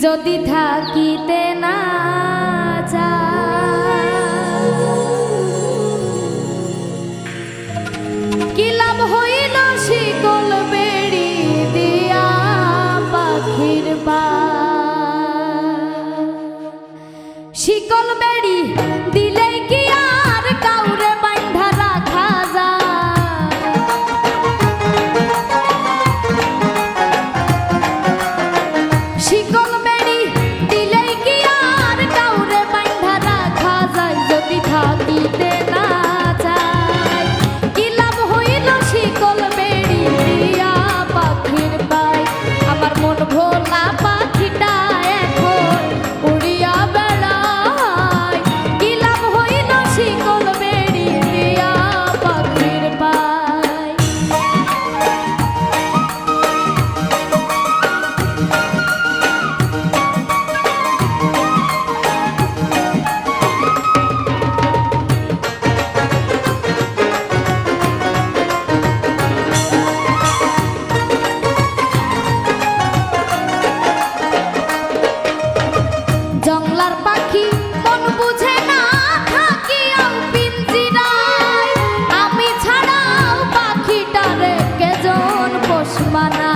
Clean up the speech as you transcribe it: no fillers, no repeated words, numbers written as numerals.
যদি থাকিতে না কি লাভ হইল শিকল বেড়ি দিয়া পাখির পা শিকল বেড়ি দিলে কি আর কাউরে বাঁধা রাখা যায় শিকল বেড়ি দিলে কি আর কাউরে বাঁধা রাখা যায় যদি থাকিতে না যায় কি লাভ হইল শিকল বেড়ি দিয়া পাখির পায় আমার মন ভোলা পাখিটা এখন উড়িয়া বেড়ায় কি লাভ হইল শিকল বেড়ি দিয়া পাখির পায় জংলার পাখি মন বুঝে না থাকিয়াও পিঞ্জিরায় আমি ছাড়াও পাখিটারে কেজন পোষ মানায়